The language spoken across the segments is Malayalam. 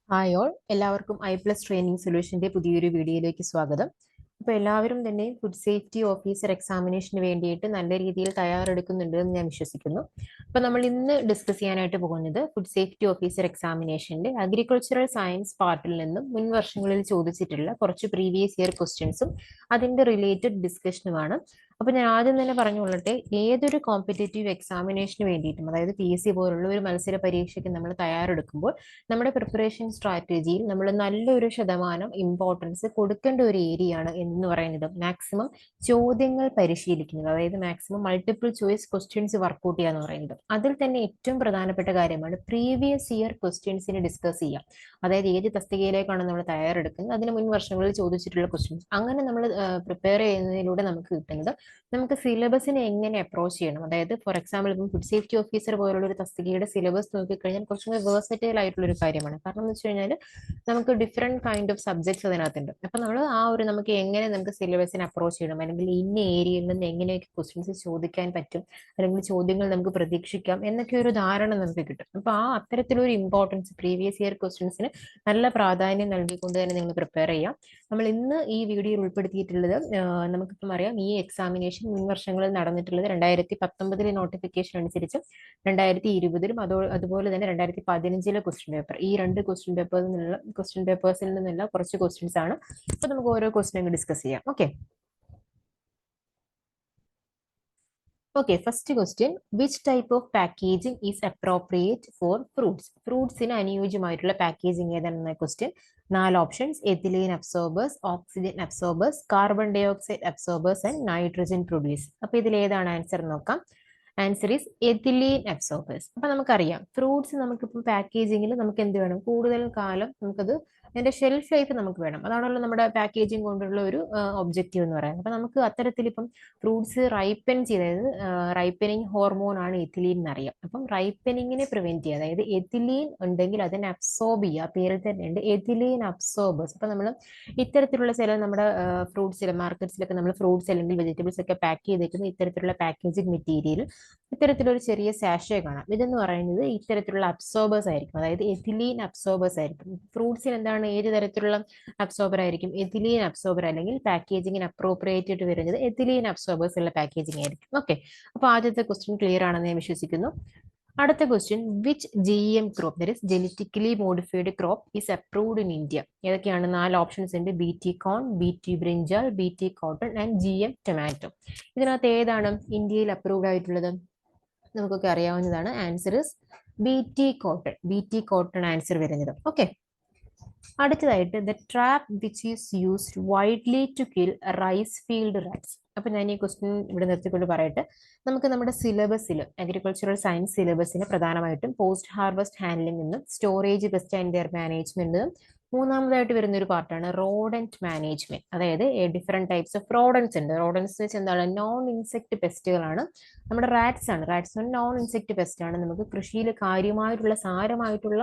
ഹായ് ഓൾ, എല്ലാവർക്കും ഐ+ ട്രെയിനിങ് സൊല്യൂഷന്റെ പുതിയൊരു വീഡിയോയിലേക്ക് സ്വാഗതം. അപ്പോൾ എല്ലാവരും തന്നെ ഫുഡ് സേഫ്റ്റി ഓഫീസർ എക്സാമിനേഷന് വേണ്ടിയിട്ട് നല്ല രീതിയിൽ തയ്യാറെടുക്കുന്നുണ്ട് എന്ന് ഞാൻ വിശ്വസിക്കുന്നു. അപ്പോൾ നമ്മൾ ഇന്ന് ഡിസ്കസ് ചെയ്യാനായിട്ട് പോകുന്നത് ഫുഡ് സേഫ്റ്റി ഓഫീസർ എക്സാമിനേഷന്റെ അഗ്രികൾച്ചറൽ സയൻസ് പാർട്ടിൽ നിന്നും മുൻ വർഷങ്ങളിൽ ചോദിച്ചിട്ടുള്ള കുറച്ച് പ്രീവിയസ് ഇയർ ക്വസ്റ്റ്യൻസും അതിന്റെ റിലേറ്റഡ് ഡിസ്കഷനുമാണ്. അപ്പൊ ഞാൻ ആദ്യം തന്നെ പറഞ്ഞുകൊള്ളട്ടെ, ഏതൊരു കോമ്പറ്റേറ്റീവ് എക്സാമിനേഷന് വേണ്ടിയിട്ടും, അതായത് PSC പോലുള്ള ഒരു മത്സര പരീക്ഷയ്ക്ക് നമ്മൾ തയ്യാറെടുക്കുമ്പോൾ നമ്മുടെ പ്രിപ്പറേഷൻ സ്ട്രാറ്റജിയിൽ നമ്മൾ നല്ലൊരു ശതമാനം ഇമ്പോർട്ടൻസ് കൊടുക്കേണ്ട ഒരു ഏരിയ ആണ് എന്ന് പറയുന്നത് മാക്സിമം ചോദ്യങ്ങൾ പരിശീലിക്കുന്നത്, അതായത് maximum multiple choice questions workout ചെയ്യുക എന്ന് പറയുന്നത്. അതിൽ തന്നെ ഏറ്റവും പ്രധാനപ്പെട്ട കാര്യമാണ് പ്രീവിയസ് ഇയർ ക്വസ്റ്റ്യൻസിനെ ഡിസ്കസ് ചെയ്യുക. അതായത് ഏത് തസ്തികയിലേക്കാണ് നമ്മൾ തയ്യാറെടുക്കുന്നത്, അതിന് മുൻ വർഷങ്ങളിൽ ചോദിച്ചിട്ടുള്ള ക്വസ്റ്റ്യൻസ്. അങ്ങനെ നമ്മൾ പ്രിപ്പയർ ചെയ്യുന്നതിലൂടെ നമുക്ക് കിട്ടുന്നത് നമുക്ക് സിലബസിനെ എങ്ങനെ അപ്രോച്ച് ചെയ്യണം. അതായത് ഫോർ എക്സാമ്പിൾ ഇപ്പം ഫുഡ് സേഫ്റ്റി ഓഫീസർ പോലുള്ള ഒരു തസ്തികയുടെ സിലബസ് നോക്കിക്കഴിഞ്ഞാൽ കുറച്ചും കൂടി വേഴ്സറ്റൈൽ ആയിട്ടുള്ള ഒരു കാര്യമാണ്. കാരണം എന്ന് വെച്ച് കഴിഞ്ഞാൽ നമുക്ക് ഡിഫറെന്റ് കൈൻഡ് ഓഫ് സബ്ജക്ട്സ് അതിനകത്തുണ്ട്. അപ്പൊ നമ്മൾ നമുക്ക് എങ്ങനെ നമുക്ക് സിലബസിനെ അപ്രോച്ച് ചെയ്യണം, അല്ലെങ്കിൽ ഇന്ന ഏരിയയിൽ നിന്ന് എങ്ങനെയൊക്കെ ക്വസ്റ്റ്യൻസ് ചോദിക്കാൻ പറ്റും, അല്ലെങ്കിൽ ചോദ്യങ്ങൾ നമുക്ക് പ്രതീക്ഷിക്കാം എന്നൊക്കെ ഒരു ധാരണ നമുക്ക് കിട്ടും. അപ്പൊ അത്തരത്തിലൊരു ഇമ്പോർട്ടൻസ് പ്രീവിയസ് ഇയർ ക്വസ്റ്റ്യൻസിന് നല്ല പ്രാധാന്യം നൽകിക്കൊണ്ട് തന്നെ നിങ്ങൾ പ്രിപ്പയർ ചെയ്യാം. നമ്മൾ ഇന്ന് ഈ വീഡിയോയിൽ ഉൾപ്പെടുത്തിയിട്ടുള്ളത് നമുക്കിപ്പം അറിയാം, ഈ എക്സാമിനേഷൻ മുൻ വർഷങ്ങളിൽ നടന്നിട്ടുള്ളത് 2019 നോട്ടിഫിക്കേഷൻ അനുസരിച്ചും 2020 അതുപോലെ തന്നെ 2015 ക്വസ്റ്റ്യൻ പേപ്പർ, ഈ രണ്ട് ക്വസ്റ്റ്യൻ പേപ്പേഴ്സിൽ നിന്നുള്ള കുറച്ച് ക്വസ്റ്റ്യൻസ് ആണ്. അപ്പൊ നമുക്ക് ഓരോ ക്വസ്റ്റ്യൻ ഡിസ്കസ് ചെയ്യാം. Okay, first question, which type of packaging is appropriate for fruits? ഫ്രൂട്ട്സിന് അനുയോജ്യമായിട്ടുള്ള പാക്കേജിംഗ് ഏതാണെന്ന question. 4 options: ethylene absorbers, oxygen absorbers, carbon dioxide absorbers and nitrogen produce. അപ്പൊ ഇതിൽ ഏതാണ് ആൻസർ നോക്കാം. Answer is ethylene absorbers. അപ്പൊ നമുക്കറിയാം, ഫ്രൂട്ട്സ് നമുക്കിപ്പോൾ പാക്കേജിങ്ങിൽ നമുക്ക് എന്ത് വേണം, കൂടുതൽ കാലം നമുക്കത് അതിന്റെ ഷെൽഫ് ലൈഫ് നമുക്ക് വേണം. അതാണല്ലോ നമ്മുടെ പാക്കേജിംഗ് കൊണ്ടുള്ള ഒരു ഒബ്ജക്റ്റീവ് എന്ന് പറയുന്നത്. അപ്പൊ നമുക്ക് അത്തരത്തിൽ ഇപ്പം ഫ്രൂട്ട്സ് റൈപ്പൻ ചെയ്തത്, റൈപ്പനിങ് ഹോർമോൺ ആണ് എഥിലീൻ എന്നറിയാം. അപ്പം റൈപ്പനിങ്ങിനെ പ്രിവെന്റ് ചെയ്യുക, അതായത് എഥിലീൻ ഉണ്ടെങ്കിൽ അതിനെ അബ്സോർബ് ചെയ്യുക, പേരിൽ തന്നെ ഉണ്ട് എഥിലീൻ അബ്സോർബേഴ്സ്. അപ്പൊ നമ്മൾ ഇത്തരത്തിലുള്ള ചില നമ്മുടെ ഫ്രൂട്ട്സിലെ മാർക്കറ്റ്സിലൊക്കെ നമ്മൾ ഫ്രൂട്ട്സ് അല്ലെങ്കിൽ വെജിറ്റബിൾസ് ഒക്കെ പാക്ക് ചെയ്തേക്കുന്ന ഇത്തരത്തിലുള്ള പാക്കേജിംഗ് മെറ്റീരിയൽ ഇത്തരത്തിലൊരു ചെറിയ സാഷേ കാണാം. ഇതെന്ന് പറയുന്നത് ഇത്തരത്തിലുള്ള അബ്സോർബേഴ്സ് ആയിരിക്കും, അതായത് എഥിലീൻ അബ്സോർബേഴ്സ് ആയിരിക്കും. ഫ്രൂട്ട്സിൽ എന്താണ്, ഏത് തരത്തിലുള്ള അബ്സോർബർ ആയിരിക്കും? എഥിലീൻ അബ്സോർബർ, അല്ലെങ്കിൽ പാക്കേജിങ്ങിന് അപ്രോപ്രിയേറ്റ് ആയിട്ട് വരുന്നത് എഥിലീൻ അബ്സോർബേഴ്സ് ഉള്ള പാക്കേജിംഗ് ആയിരിക്കും. ഓക്കെ, അപ്പൊ ആദ്യത്തെ ക്വസ്റ്റ്യൻ ക്ലിയർ ആണെന്ന് ഞാൻ വിശ്വസിക്കുന്നു. അടുത്ത question, which GM crop, that is genetically modified crop, is approved in India? ഏതൊക്കെയാണ്? 4 ഓപ്ഷൻസ് ഉണ്ട്: BT corn, BT brinjal, BT cotton and GM tomato. ഇതിനകത്ത് ഏതാണ് ഇന്ത്യയിൽ അപ്രൂവ്ഡ് ആയിട്ടുള്ളത്? നമുക്കൊക്കെ അറിയാവുന്നതാണ്. Answer is BT cotton answer വരുന്നത്. ഓക്കെ, അടുത്തതായിട്ട്, the trap which is used widely to kill rice field rats. അപ്പൊ ഞാൻ ഈ ക്വസ്റ്റ്യൻ ഇവിടെ നിർത്തിക്കൊണ്ട് പറയട്ടെ. നമുക്ക് നമ്മുടെ സിലബസിൽ, അഗ്രികൾച്ചറൽ സയൻസ് സിലബസിന് പ്രധാനമായിട്ടും പോസ്റ്റ് ഹാർവസ്റ്റ് ഹാൻഡ്ലിംഗ് എന്നും storage pest and their management, മൂന്നാമതായിട്ട് വരുന്ന ഒരു പാർട്ടാണ് റോഡന്റ് മാനേജ്മെന്റ്. അതായത് ഡിഫറെന്റ് ടൈപ്സ് ഓഫ് റോഡൻസ് ഉണ്ട്. റോഡൻസ് വെച്ച് എന്താണ്? നോൺ ഇൻസെക്ട് പെസ്റ്റുകളാണ്. നമ്മുടെ റാറ്റ്സ് ആണ്. റാറ്റ്സ് നോൺ ഇൻസെക്ട് പെസ്റ്റ് ആണ്. നമുക്ക് കൃഷിയിൽ കാര്യമായിട്ടുള്ള സാരമായിട്ടുള്ള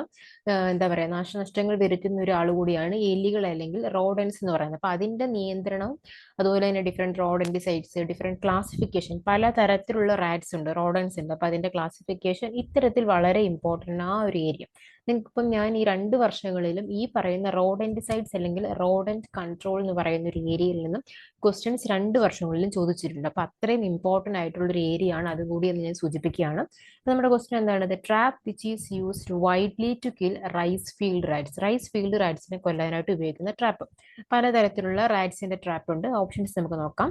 എന്താ പറയാ, നാശനഷ്ടങ്ങൾ വരുത്തുന്ന ഒരാൾ കൂടിയാണ് എലികൾ അല്ലെങ്കിൽ റോഡൻസ് എന്ന് പറയുന്നത്. അപ്പൊ അതിന്റെ നിയന്ത്രണവും അതുപോലെ തന്നെ ഡിഫറെന്റ് റോഡന്റിസൈഡ്സ്, ഡിഫറെന്റ് ക്ലാസിഫിക്കേഷൻ, പല തരത്തിലുള്ള റാറ്റ്സ് ഉണ്ട്, റോഡൻസ് ഉണ്ട്. അപ്പൊ അതിന്റെ ക്ലാസിഫിക്കേഷൻ ഇത്തരത്തിൽ വളരെ ഇമ്പോർട്ടന്റ് ആ ഒരു ഏരിയ. നിങ്ങൾക്കിപ്പം ഞാൻ ഈ 2 വർഷങ്ങളിലും ഈ പറയുന്ന റോഡന്റിസൈഡ്സ് അല്ലെങ്കിൽ റോഡന്റ് കൺട്രോൾ എന്ന് പറയുന്ന ഒരു ഏരിയയിൽ നിന്നും ക്വസ്റ്റ്യൻസ് 2 വർഷങ്ങളിലും ചോദിച്ചിട്ടുണ്ട്. അപ്പൊ അത്രയും ഇമ്പോർട്ടന്റ് ആയിട്ടുള്ള ഒരു ഏരിയ ആണ്, അതുകൂടി എന്ന് ഞാൻ സൂചിപ്പിക്കുകയാണ്. നമ്മുടെ ക്വസ്റ്റ്യൻ എന്താണ്? The trap which is used widely to kill rice field rats. Rice field റാറ്റ്സിനെ കൊല്ലാനായിട്ട് ഉപയോഗിക്കുന്ന ട്രാപ്പ്. പലതരത്തിലുള്ള റാറ്റ്സിന്റെ ട്രാപ്പ് ഉണ്ട്. ഓപ്ഷൻസ് നമുക്ക് നോക്കാം.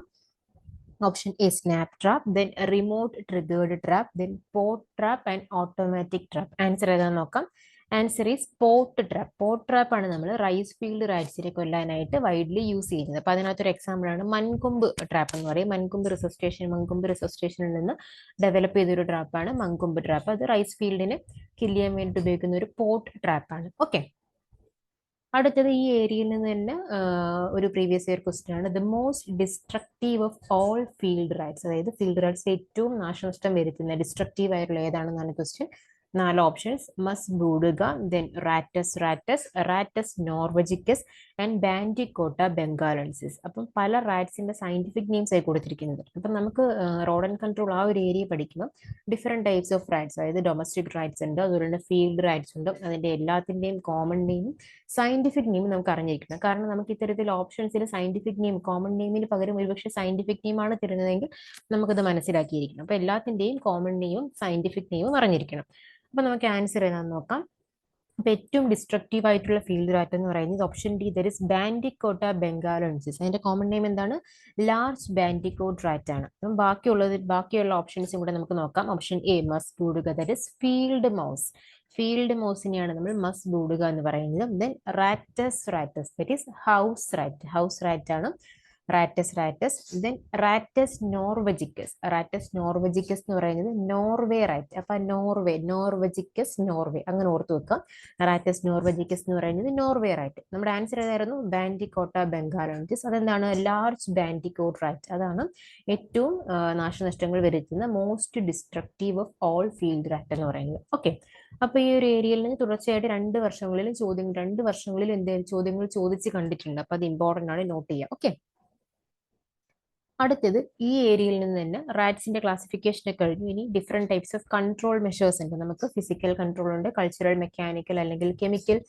Option A snap trap, then remote triggered trap, then pot trap and automatic trap. Answer ഏതാണെന്ന് നോക്കാം. Answer is pot trap. Pot trap ആണ് നമ്മൾ റൈസ് ഫീൽഡ് റാറ്റ്സിനെ കൊല്ലാനായിട്ട് വൈഡ്ലി യൂസ് ചെയ്യുന്നത്. അപ്പൊ അതിനകത്തൊരു എക്സാമ്പിൾ ആണ് മൺകൊമ്പ് ട്രാപ്പ് എന്ന് പറയും. മൺകൊമ്പ് റിസസ്റ്റേഷനിൽ നിന്ന് ഡെവലപ്പ് ചെയ്തൊരു ട്രാപ്പാണ് മൺകൊമ്പ് ട്രാപ്പ്. അത് റൈസ് ഫീൽഡിനെ കില്ല് ചെയ്യാൻ വേണ്ടി ഉപയോഗിക്കുന്ന ഒരു പോട്ട് ട്രാപ്പാണ്. ഓക്കെ, അടുത്തത് ഈ ഏരിയയിൽ നിന്ന് തന്നെ ഒരു പ്രീവിയസ് ഇയർ ക്വസ്റ്റ്യൻ ആണ്. The most destructive of all field rights, അതായത് ഫീൽഡ് റൈറ്റ്സ് ഏറ്റവും നാശനഷ്ടം വരുത്തുന്ന ഡിസ്ട്രക്റ്റീവ് ആയിട്ടുള്ള ഏതാണെന്നാണ് ക്വസ്റ്റ്യൻ. 4 ഓപ്ഷൻസ്: മസ് ബ്രൂഡുക, ദെൻ റാറ്റസ് നോർവജിക്കസ് ആൻഡ് ബാൻഡിക്കോട്ട ബംഗാളൻസിസ്. അപ്പം പല റാറ്റ്സിന്റെ സയന്റിഫിക് നെയിംസ് ആയി കൊടുത്തിരിക്കുന്നത്. അപ്പം നമുക്ക് റോഡ് ആൻഡ് കൺട്രോൾ ആ ഒരു ഏരിയ പഠിക്കുമ്പോൾ ഡിഫറെന്റ് ടൈപ്സ് ഓഫ് റാറ്റ്സ്, അതായത് ഡൊമസ്റ്റിക് റാറ്റ്സ് ഉണ്ട്, അതുപോലെ തന്നെ ഫീൽഡ് റാറ്റ്സ് ഉണ്ട്. അതിന്റെ എല്ലാത്തിന്റെയും കോമൺ നെയിമും സയന്റിഫിക് നെയിം നമുക്ക് അറിഞ്ഞിരിക്കണം. കാരണം നമുക്ക് ഇത്തരത്തിൽ ഓപ്ഷൻസിൽ സയന്റിഫിക് നെയിം കോമൺ നെയിമിന് പകരം ഒരുപക്ഷെ സയന്റിഫിക് നെയിമാണ് തരുന്നതെങ്കിൽ നമുക്കത് മനസ്സിലാക്കിയിരിക്കണം. അപ്പൊ എല്ലാത്തിന്റെയും കോമൺ നെയിമും സയന്റിഫിക് നെയിമും അറിഞ്ഞിരിക്കണം. അപ്പൊ നമുക്ക് ആൻസർ ഏതാണെന്ന് നോക്കാം. അപ്പൊ ഏറ്റവും ഡിസ്ട്രക്റ്റീവ് ആയിട്ടുള്ള ഫീൽഡ് റാറ്റ് എന്ന് പറയുന്നത് option D, there is Bandicota bengalensis. അതിന്റെ കോമൺ നെയിം എന്താണ്? ലാർജ് ബാൻഡിക്കോട്ട് റാറ്റ് ആണ്. അപ്പം ബാക്കിയുള്ള ഓപ്ഷൻസും കൂടെ നമുക്ക് നോക്കാം. Option A Mus booduga, there is field mouse. Field മൗസിനെയാണ് നമ്മൾ മസ് ബൂഡുക എന്ന് പറയുന്നത്. Then Rattus that is house rat ആണ് റാറ്റസ്. ദെൻ റാറ്റസ് നോർവജിക്കസ് എന്ന് പറയുന്നത് നോർവേ റാറ്റ്. അപ്പൊ നോർവേ അങ്ങനെ ഓർത്ത് വെക്കാം. റാറ്റസ് നോർവജിക്കസ് എന്ന് പറയുന്നത് നോർവേ റാറ്റ്. നമ്മുടെ ആൻസർ ഏതായിരുന്നു? Bandicota bengalensis. അതെന്താണ്? Large bandicoot rat. അതാണ് ഏറ്റവും നാശനഷ്ടങ്ങൾ വരുത്തുന്ന most destructive of all field rat എന്ന് പറയുന്നത്. ഓക്കെ, അപ്പൊ ഈ ഒരു ഏരിയയിൽ നിന്ന് തുടർച്ചയായിട്ട് 2 വർഷങ്ങളിലും ചോദ്യങ്ങൾ ചോദിച്ച് കണ്ടിട്ടുണ്ട്. അപ്പൊ അത് ഇമ്പോർട്ടന്റ് ആണ്, നോട്ട് ചെയ്യുക. ഓക്കെ, അടുത്തത് ഈ ഏരിയയിൽ നിന്ന് തന്നെ റാറ്റ്സിന്റെ ക്ലാസിഫിക്കേഷൻ കഴിഞ്ഞു. ഇനി different types of control measures ഉണ്ട്. നമുക്ക് ഫിസിക്കൽ കൺട്രോൾ ഉണ്ട്, കൾച്ചറൽ, മെക്കാനിക്കൽ അല്ലെങ്കിൽ കെമിക്കൽ,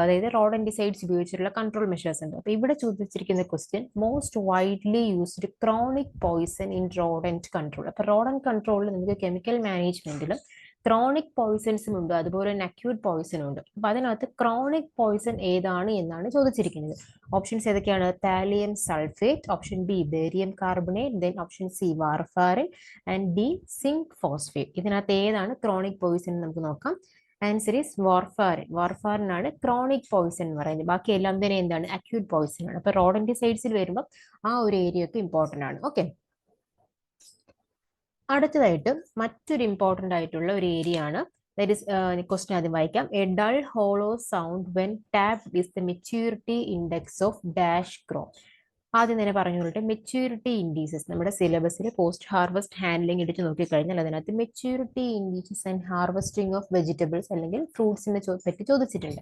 അതായത് റോഡന്റിസൈഡ്സ് ഉപയോഗിച്ചിട്ടുള്ള കൺട്രോൾ മെഷേഴ്സ് ഉണ്ട്. അപ്പൊ ഇവിടെ ചോദിച്ചിരിക്കുന്ന question most widely used chronic poison in rodent control. അപ്പൊ റോഡന്റ് കൺട്രോളിൽ നമുക്ക് കെമിക്കൽ മാനേജ്മെന്റിലും ക്രോണിക് പോയിസൺസും ഉണ്ട്, അതുപോലെ തന്നെ അക്യൂട്ട് പോയിസണും ഉണ്ട്. അപ്പൊ അതിനകത്ത് ക്രോണിക് പോയിസൺ ഏതാണ് എന്നാണ് ചോദിച്ചിരിക്കുന്നത്. ഓപ്ഷൻസ് ഏതൊക്കെയാണ്? Thallium sulphate, option B barium carbonate, then option C warfarin and D zinc phosphate. ഇതിനകത്ത് ഏതാണ് ക്രോണിക് പോയിസൺ എന്ന് നമുക്ക് നോക്കാം. ആൻസർ ഈസ് വാർഫാരിൻ ആണ് ക്രോണിക് പോയിസൺ എന്ന് പറയുന്നത്. ബാക്കി എല്ലാം തന്നെ എന്താണ്? അക്യൂട്ട് പോയിസൺ ആണ്. അപ്പൊ റോഡന്റിസൈഡ്സിൽ വരുമ്പോൾ ആ ഒരു ഏരിയ ഒക്കെ ഇമ്പോർട്ടന്റ് ആണ്. ഓക്കെ, അടുത്തതായിട്ട് മറ്റൊരു ഇമ്പോർട്ടന്റ് ആയിട്ടുള്ള ഒരു ഏരിയ ആണ്. ദാറ്റ് ഇസ് ക്വസ്റ്റ്യൻ ആദ്യം വായിക്കാം. A dull hollow sound when tapped is the maturity index of dash crop. ആദ്യം തന്നെ പറഞ്ഞുകൊണ്ടിട്ട് മെച്യൂരിറ്റി ഇൻഡീസസ് നമ്മുടെ സിലബസിൽ പോസ്റ്റ് ഹാർവസ്റ്റ് ഹാൻഡ്ലിംഗ് എടുത്ത് നോക്കിക്കഴിഞ്ഞാൽ അതിനകത്ത് maturity indices and harvesting of vegetables അല്ലെങ്കിൽ ഫ്രൂട്ട്സിനെ പറ്റി ചോദിച്ചിട്ടുണ്ട്.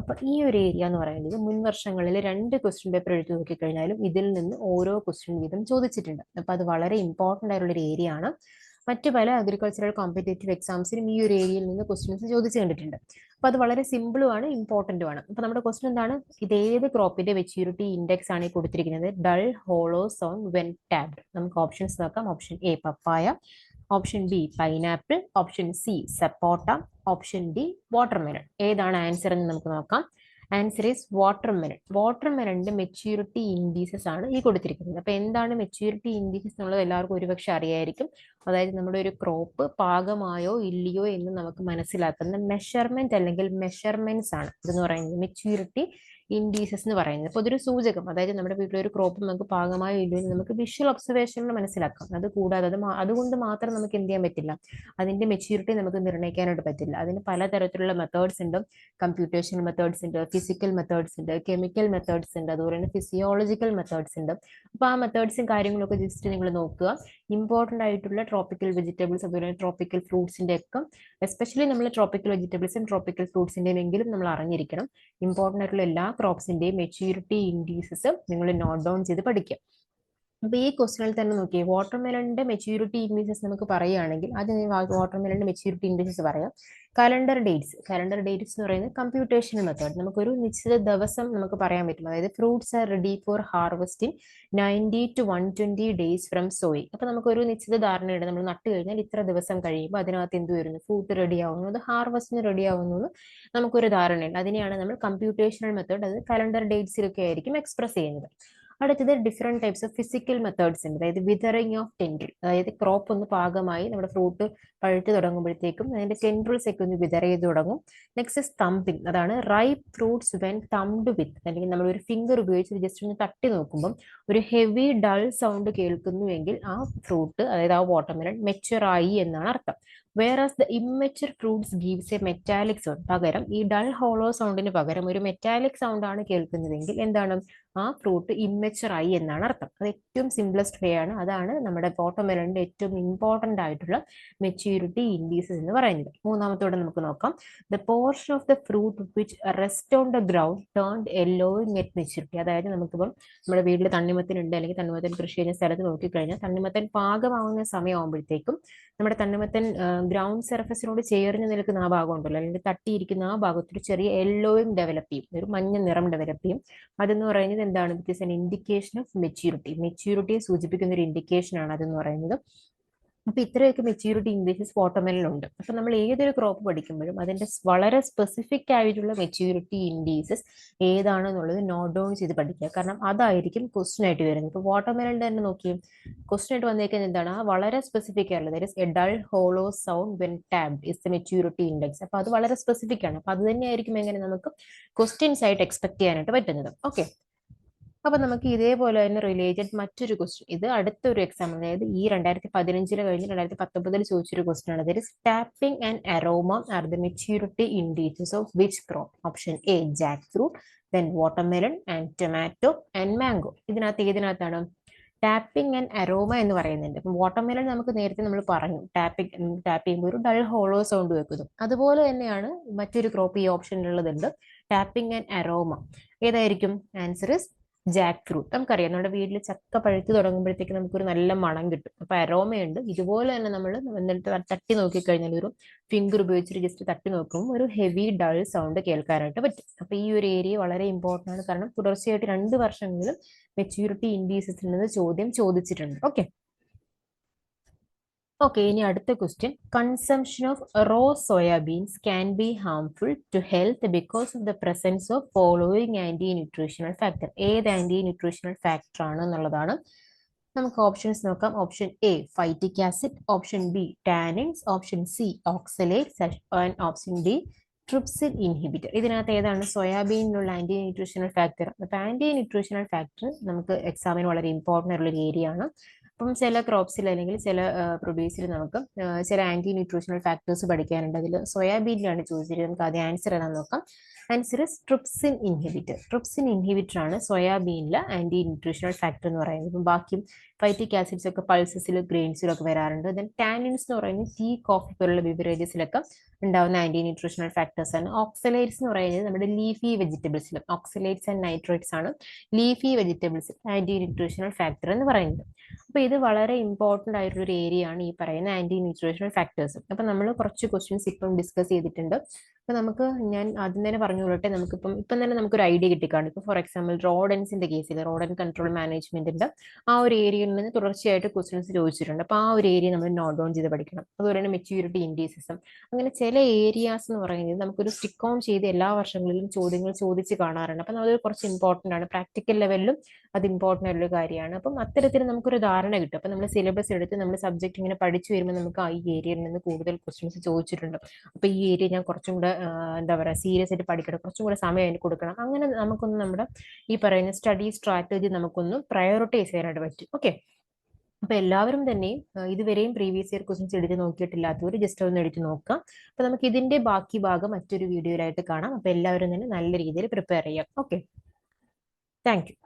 അപ്പൊ ഈ ഒരു ഏരിയ എന്ന് പറയുന്നത് മുൻ വർഷങ്ങളിൽ 2 ക്വസ്റ്റ്യൻ പേപ്പർ എടുത്ത് നോക്കിക്കഴിഞ്ഞാലും ഇതിൽ നിന്ന് ഓരോ ക്വസ്റ്റ്യൻ വീതം ചോദിച്ചിട്ടുണ്ട്. അപ്പൊ അത് വളരെ ഇമ്പോർട്ടന്റ് ആയിട്ടുള്ള ഒരു ഏരിയ ആണ്. മറ്റു പല അഗ്രികൾച്ചറൽ കോമ്പറ്റേറ്റീവ് എക്സാംസിനും ഈ ഒരു ഏരിയയിൽ നിന്ന് ക്വസ്റ്റ്യൻസ് ചോദിച്ചു കണ്ടിട്ടുണ്ട്. അപ്പൊ അത് വളരെ സിമ്പിളും ആണ്, ഇമ്പോർട്ടന്റും ആണ്. അപ്പൊ നമ്മുടെ ക്വസ്റ്റ്യൻ എന്താണ്? ഇത് ഏത് ക്രോപ്പിന്റെ മെച്യൂരിറ്റി ഇൻഡെക്സ് ആണ് കൊടുത്തിരിക്കുന്നത്? Dull hollow sound when tapped. നമുക്ക് ഓപ്ഷൻസ് നോക്കാം. Option A papaya, option B pineapple, option C sapota, option D watermelon. ഏതാണ് ആൻസർ എന്ന് നമുക്ക് നോക്കാം. ആൻസർ ഈസ് വാട്ടർമെലണിന്റെ മെച്യൂരിറ്റി ഇൻഡീസസ് ആണ് ഈ കൊടുത്തിരിക്കുന്നത്. അപ്പൊ എന്താണ് മെച്യൂരിറ്റി ഇൻഡീസസ് എന്നുള്ളത് എല്ലാവർക്കും ഒരുപക്ഷെ അറിയായിരിക്കും. അതായത് നമ്മുടെ ഒരു ക്രോപ്പ് പാകമായോ ഇല്ലയോ എന്ന് നമുക്ക് മനസ്സിലാക്കുന്ന മെഷർമെന്റ് അല്ലെങ്കിൽ മെഷർമെന്റ്സ് ആണ് ഇതെന്ന് പറയുന്നത് മെച്യൂരിറ്റി ഇൻഡീസസ് എന്ന് പറയുന്നത്. അപ്പൊ അതൊരു സൂചകം, അതായത് നമ്മുടെ വീട്ടിലൊരു ക്രോപ്പ് നമുക്ക് പാകമായോ ഇല്ലയോ എന്ന് നമുക്ക് വിഷ്വൽ ഒബ്സർവേഷനിൽ മനസ്സിലാക്കാം. അത് കൂടാതെ അതുകൊണ്ട് മാത്രം നമുക്ക് എന്ത് ചെയ്യാൻ പറ്റില്ല, അതിന്റെ മെച്യൂരിറ്റി നമുക്ക് നിർണ്ണയിക്കാനായിട്ട് പറ്റില്ല. അതിന് പലതരത്തിലുള്ള മെത്തേഡ്സ് ഉണ്ട്. കമ്പ്യൂട്ടേഷണൽ മെത്തേഡ്സ് ഉണ്ട്, ഫിസിക്കൽ മെത്തേഡ്സ് ഉണ്ട്, കെമിക്കൽ മെത്തേഡ്സ് ഉണ്ട്, അതുപോലെ തന്നെ ഫിസിയോളജിക്കൽ മെത്തേഡ്സ് ഉണ്ട്. അപ്പൊ ആ മെത്തേഡ്സും കാര്യങ്ങളൊക്കെ ജസ്റ്റ് നിങ്ങൾ നോക്കുക. ഇമ്പോർട്ടന്റ് ആയിട്ടുള്ള ട്രോപ്പിക്കൽ വെജിറ്റബിൾസ് അതുപോലെ ട്രോപ്പിക്കൽ ഫ്രൂട്ട്സിന്റെ ഒക്കെ എസ്പെഷ്യലി നമ്മൾ ട്രോപ്പിക്കൽ വെജിറ്റബിൾസും ട്രോപ്പിക്കൽ ഫ്രൂട്ട്സിന്റെയും എങ്കിലും നമ്മൾ അറിഞ്ഞിരിക്കണം. ഇമ്പോർട്ടന്റ് ആയിട്ടുള്ള എല്ലാ ക്രോപ്സിന്റെയും മെച്യൂരിറ്റി ഇൻഡീസസ് നിങ്ങൾ നോട്ട് ഡൗൺ ചെയ്ത് പഠിക്കുക. അപ്പൊ ഈ ക്വസ്റ്റനിൽ തന്നെ നോക്കിയേ, വാട്ടർമെലണിന്റെ മെച്യൂരിറ്റി ഇൻഡീസസ് നമുക്ക് പറയുകയാണെങ്കിൽ ആദ്യം വാട്ടർമെലണിന്റെ മെച്യൂരിറ്റി ഇൻഡീസസ് പറയാം. കലണ്ടർ ഡേറ്റ്സ് എന്ന് പറയുന്നത് കമ്പ്യൂട്ടേഷണൽ മെത്തേഡ്. നമുക്കൊരു നിശ്ചിത ദിവസം നമുക്ക് പറയാൻ പറ്റും. അതായത് fruits are ready for harvesting 90 to 120 days from sowing. അപ്പൊ നമുക്കൊരു നിശ്ചിത ധാരണയുണ്ട്. നമ്മൾ നട്ട് കഴിഞ്ഞാൽ ഇത്ര ദിവസം കഴിയുമ്പോൾ അതിനകത്ത് എന്ത് വരുന്നു, ഫ്രൂട്ട് റെഡി ആവുന്നു, അത് ഹാർവസ്റ്റിന് റെഡി ആവുന്നു എന്ന് നമുക്കൊരു ധാരണയുണ്ട്. അതിനെയാണ് നമ്മൾ കമ്പ്യൂട്ടേഷണൽ മെത്തേഡ്, അത് കലണ്ടർ ഡേറ്റ്സിലൊക്കെ ആയിരിക്കും എക്സ്പ്രസ് ചെയ്യുന്നത്. അടുത്തത് different types of physical methods ഉണ്ട്. അതായത് വിതറിങ് ഓഫ് ടെൻഡ്രിൽ, അതായത് ക്രോപ്പ് ഒന്ന് പാകമായി നമ്മുടെ ഫ്രൂട്ട് പഴുത്ത് തുടങ്ങുമ്പോഴത്തേക്കും അതിന്റെ ടെൻഡ്രിൽസ് ഒക്കെ ഒന്ന് വിതർ ചെയ്ത് തുടങ്ങും. നെക്സ്റ്റ് തമ്പിങ്, അതാണ് റൈപ്പ് ഫ്രൂട്ട്സ് വെൻ തംഡ് വിത്ത്, അല്ലെങ്കിൽ നമ്മൾ ഒരു ഫിംഗർ ഉപയോഗിച്ച് ജസ്റ്റ് ഒന്ന് തട്ടി നോക്കുമ്പോൾ ഒരു ഹെവി ഡൾ സൗണ്ട് കേൾക്കുന്നുവെങ്കിൽ ആ ഫ്രൂട്ട്, അതായത് ആ വാട്ടർമെലൺ മെച്യൂർ ആയി എന്നാണ് അർത്ഥം. വേറാസ് the immature fruits gives A metallic sound. പകരം ഈ ഡൾ ഹോളോ സൗണ്ടിന് പകരം ഒരു മെറ്റാലിക് സൗണ്ട് ആണ് കേൾക്കുന്നതെങ്കിൽ എന്താണ്, ആ ഫ്രൂട്ട് ഇമ്മച്ചുർ ആയി എന്നാണ് അർത്ഥം. അത് ഏറ്റവും സിംപ്ലസ്റ്റ് വേ ആണ്. അതാണ് നമ്മുടെ വാട്ടർമെലണിന്റെ ഏറ്റവും ഇമ്പോർട്ടന്റ് ആയിട്ടുള്ള മെച്യൂരിറ്റി ഇൻഡീസസ് എന്ന് പറയുന്നത്. മൂന്നാമത്തോടെ നമുക്ക് നോക്കാം. The portion of the fruit which rest on the ground turned yellowing at maturity. അതായത് നമുക്കിപ്പം നമ്മുടെ വീട്ടിൽ തണ്ണിമത്തൻ ഉണ്ട്, അല്ലെങ്കിൽ തണ്ണിമത്തൻ കൃഷി ചെയ്യുന്ന സ്ഥലത്ത് നോക്കിക്കഴിഞ്ഞാൽ തണ്ണിമത്തൻ പാകമാവുന്ന സമയമാകുമ്പോഴത്തേക്കും നമ്മുടെ തണ്ണിമത്തൻ ഗ്രൗണ്ട് സർഫസിനോട് ചേർന്ന് നിൽക്കുന്ന ആ ഭാഗം ഉണ്ടല്ലോ, അല്ലെങ്കിൽ തട്ടിയിരിക്കുന്ന ആ ഭാഗത്ത് ഒരു ചെറിയ യെല്ലോയിങ് ഡെവലപ്പ് ചെയ്യും, ഒരു മഞ്ഞ നിറം ഡെവലപ്പ് ചെയ്യും. അതെന്ന് പറയുന്നത് എന്താണ്? It is an indication of maturity. മെച്യൂരിറ്റിയെ സൂചിപ്പിക്കുന്ന ഒരു ഇൻഡിക്കേഷൻ ആണ് അതെന്ന് പറയുന്നത്. അപ്പൊ ഇത്രയൊക്കെ മെച്യൂരിറ്റി ഇൻഡിക്കേഷൻസ് വാട്ടർമെലനിലുണ്ട്. അപ്പൊ നമ്മൾ ഏതൊരു ക്രോപ്പ് പഠിക്കുമ്പോഴും അതിന്റെ വളരെ സ്പെസിഫിക് ആയിട്ടുള്ള മെച്യൂരിറ്റി ഇൻഡീസസ് ഏതാണെന്നുള്ളത് നോട്ട് ഡൗൺ ചെയ്ത് പഠിക്കുക. കാരണം അതായിരിക്കും ക്വസ്റ്റ്യൻ ആയിട്ട് വരുന്നത്. ഇപ്പൊ വാട്ടർമെലൻ തന്നെ നോക്കിയും ക്വസ്റ്റ്യൻ ആയിട്ട് വന്നേക്കുന്നത് എന്താണ്? ആ വളരെ സ്പെസിഫിക് ആയിട്ടുള്ളത് that is A dull hollow sound when tabbed is the maturity index. അപ്പൊ അത് വളരെ സ്പെസിഫിക് ആണ്. അപ്പൊ അത് തന്നെയായിരിക്കും എങ്ങനെ നമുക്ക് ക്വസ്റ്റ്യൻസ് ആയിട്ട് എക്സ്പെക്ട് ചെയ്യാനായിട്ട് പറ്റുന്നത്. ഓക്കെ, അപ്പൊ നമുക്ക് ഇതേപോലെ തന്നെ റിലേറ്റഡ് മറ്റൊരു ക്വസ്റ്റ്യൻ, ഇത് അടുത്തൊരു എക്സാം, അതായത് ഈ 2015 കഴിഞ്ഞ് 2019 ചോദിച്ചൊരു ക്വസ്റ്റ്യൻ ആണ്. That is tapping and aroma are the maturity indicators of which crop? Option A jackfruit, then watermelon and tomato and mango. ഏതിനകത്താണ് ടാപ്പിംഗ് ആൻഡ് അരോമ എന്ന് പറയുന്നുണ്ട്. അപ്പം വാട്ടർമെലൺ നമുക്ക് നേരത്തെ നമ്മൾ പറഞ്ഞു, ടാപ്പ് ചെയ്യുമ്പോൾ ഒരു ഡൾ ഹോളോ സൗണ്ട് വെക്കുന്നു. അതുപോലെ തന്നെയാണ് മറ്റൊരു ക്രോപ്പ് ഈ ഓപ്ഷനിലുള്ളതുണ്ട്, ടാപ്പിംഗ് ആൻഡ് അരോമ. ഏതായിരിക്കും? Answer is Jack fruit. നമുക്കറിയാം നമ്മുടെ വീട്ടിൽ ചക്ക പഴുത്ത് തുടങ്ങുമ്പോഴത്തേക്ക് നമുക്കൊരു നല്ല മണം കിട്ടും. അപ്പൊ അരോമയുണ്ട്. ഇതുപോലെ തന്നെ നമ്മൾ എന്നിട്ട് തട്ടി നോക്കിക്കഴിഞ്ഞാൽ ഒരു ഫിംഗർ ഉപയോഗിച്ചിട്ട് ജസ്റ്റ് തട്ടി നോക്കുമ്പോൾ ഒരു ഹെവി ഡൾ സൗണ്ട് കേൾക്കാനായിട്ട് പറ്റും. അപ്പൊ ഈ ഒരു ഏരിയ വളരെ ഇമ്പോർട്ടൻ്റ് ആണ്. കാരണം തുടർച്ചയായിട്ട് 2 വർഷങ്ങളിലും മെച്യൂരിറ്റി ഇൻഡീസസിൽ നിന്ന് ചോദ്യം ചോദിച്ചിട്ടുണ്ട്. ഓക്കെ, ഇനി അടുത്ത question. Consumption of raw soybeans can be harmful to health because of the presence of following anti nutritional factor. ഏത് ആന്റി ന്യൂട്രീഷണൽ ഫാക്ടർ ആണ് എന്നുള്ളതാണ്. നമുക്ക് ഓപ്ഷൻസ് നോക്കാം. Option A phytic acid, option B tannins, option C oxalates and option D trypsin inhibitor. ഇതിനകത്ത് ഏതാണ് സോയാബീനിലുള്ള ആന്റി ന്യൂട്രീഷണൽ ഫാക്ടർ? അപ്പൊ ആന്റി ന്യൂട്രീഷണൽ ഫാക്ടർ നമുക്ക് എക്സാമിന് വളരെ ഇമ്പോർട്ടൻ്റ് ആയിട്ടുള്ള ഒരു ഏരിയ ആണ്. അപ്പം ചില ക്രോപ്സിൽ അല്ലെങ്കിൽ ചില പ്രൊഡ്യൂസിൽ നമുക്ക് ചില ആന്റി ന്യൂട്രീഷണൽ ഫാക്ടേഴ്സ് പഠിക്കാനുണ്ട്. അതിൽ സോയാബീനിലാണ് ചോദിച്ചിരിക്കുന്നത്. നമുക്ക് ആദ്യം ആൻസർ ഏതാണെന്ന് നോക്കാം. Answer is trypsin inhibitor. Trypsin inhibitor ആണ് സോയാബീനിലെ ആന്റി ന്യൂട്രീഷണൽ ഫാക്ടർ എന്ന് പറയുന്നത്. ഇപ്പം ബാക്കിയും ഫൈറ്റിക് ആസിഡ്സ് ഒക്കെ പൾസസിലും ഗ്രെയിൻസിലും ഒക്കെ വരാറുണ്ട്. ദെൻ ടാനിൻസ് എന്ന് പറയുന്നത് ടീ, കോഫി പോലുള്ള ബിവറേജസിലൊക്കെ ഉണ്ടാവുന്ന ആന്റി ന്യൂട്രീഷണൽ ഫാക്ടേഴ്സ് ആണ്. ഓക്സലേറ്റ്സ് എന്ന് പറയുന്നത് നമ്മുടെ ലീഫി വെജിറ്റബിൾസിലും, ഓക്സലേറ്റ്സ് ആൻഡ് നൈട്രേറ്റ്സ് ആണ് leafy vegetables anti nutritional factor എന്ന് പറയുന്നത്. അപ്പൊ ഇത് വളരെ ഇമ്പോർട്ടന്റ് ആയിട്ടുള്ള ഒരു ഏരിയ ആണ് ഈ പറയുന്ന ആന്റി ന്യൂട്രീഷണൽ ഫാക്ടേഴ്സ്. അപ്പൊ നമ്മൾ കുറച്ച് ക്വസ്റ്റ്യൻസ് ഇപ്പം ഡിസ്കസ് ചെയ്തിട്ടുണ്ട്. അപ്പൊ നമുക്ക് ഞാൻ ആദ്യം തന്നെ പറഞ്ഞു കൊള്ളട്ടെ, ഇപ്പം തന്നെ നമുക്കൊരു ഐഡിയ കിട്ടിക്കാണും. ഇപ്പൊ ഫോർ എക്സാമ്പിൾ റോഡൻസിന്റെ കേസിൽ റോഡ് ആൻഡ് കൺട്രോൾ മാനേജ്മെന്റിന്റെ ആ ഒരു ഏരിയയിൽ നിന്ന് തുടർച്ചയായിട്ട് ക്വസ്റ്റ്യൻസ് ചോദിച്ചിട്ടുണ്ട്. അപ്പൊ ആ ഒരു ഏരിയ നമ്മൾ നോട്ട് ഡൗൺ ചെയ്ത് പഠിക്കണം. അതുപോലെ തന്നെ മെച്യൂരിറ്റി ഇൻഡീസസും, അങ്ങനെ ചില ഏരിയാസ് എന്ന് പറയുന്നത് നമുക്കൊരു സ്റ്റിക്ക് ഓൺ ചെയ്ത് എല്ലാ വർഷങ്ങളിലും ചോദ്യങ്ങൾ ചോദിച്ച് കാണാറുണ്ട്. അപ്പൊ അത് കുറച്ച് ഇമ്പോർട്ടന്റ് ആണ്. പ്രാക്ടിക്കൽ ലെവലിലും അത് ഇമ്പോർട്ടന്റ് ആയിട്ടുള്ള കാര്യമാണ്. അപ്പം അത്തരത്തിൽ നമുക്കൊരു ധാരണ കിട്ടും. അപ്പൊ നമ്മൾ സിലബസ് എടുത്ത് നമ്മൾ സബ്ജക്ട് ഇങ്ങനെ പഠിച്ചു വരുമ്പോൾ നമുക്ക് ഈ ഏരിയയിൽ നിന്ന് കൂടുതൽ ക്വസ്റ്റ്യൻസ് ചോദിച്ചിട്ടുണ്ട്. അപ്പൊ ഈ ഏരിയ ഞാൻ കുറച്ചും കൂടെ എന്താ പറയുക സീരിയസ് ആയിട്ട് പഠിക്കണം, കുറച്ചും കൂടെ സമയം അതിന് കൊടുക്കണം. അങ്ങനെ നമുക്കൊന്ന് നമ്മുടെ ഈ പറയുന്ന സ്റ്റഡി സ്ട്രാറ്റജി നമുക്കൊന്ന് പ്രയോറിറ്റൈസ് ചെയ്യാനായിട്ട് പറ്റും. ഓക്കെ, അപ്പൊ എല്ലാവരും തന്നെ ഇതുവരെയും പ്രീവിയസ് ഇയർ ക്വസ്റ്റ്യൻസ് എടുത്ത് നോക്കിയിട്ടില്ലാത്തവർ ജസ്റ്റ് ഒന്ന് എടുത്ത് നോക്കാം. അപ്പൊ നമുക്ക് ഇതിന്റെ ബാക്കി ഭാഗം മറ്റൊരു വീഡിയോയിലായിട്ട് കാണാം. അപ്പൊ എല്ലാവരും തന്നെ നല്ല രീതിയിൽ പ്രിപ്പയർ ചെയ്യാം. Okay, thank you.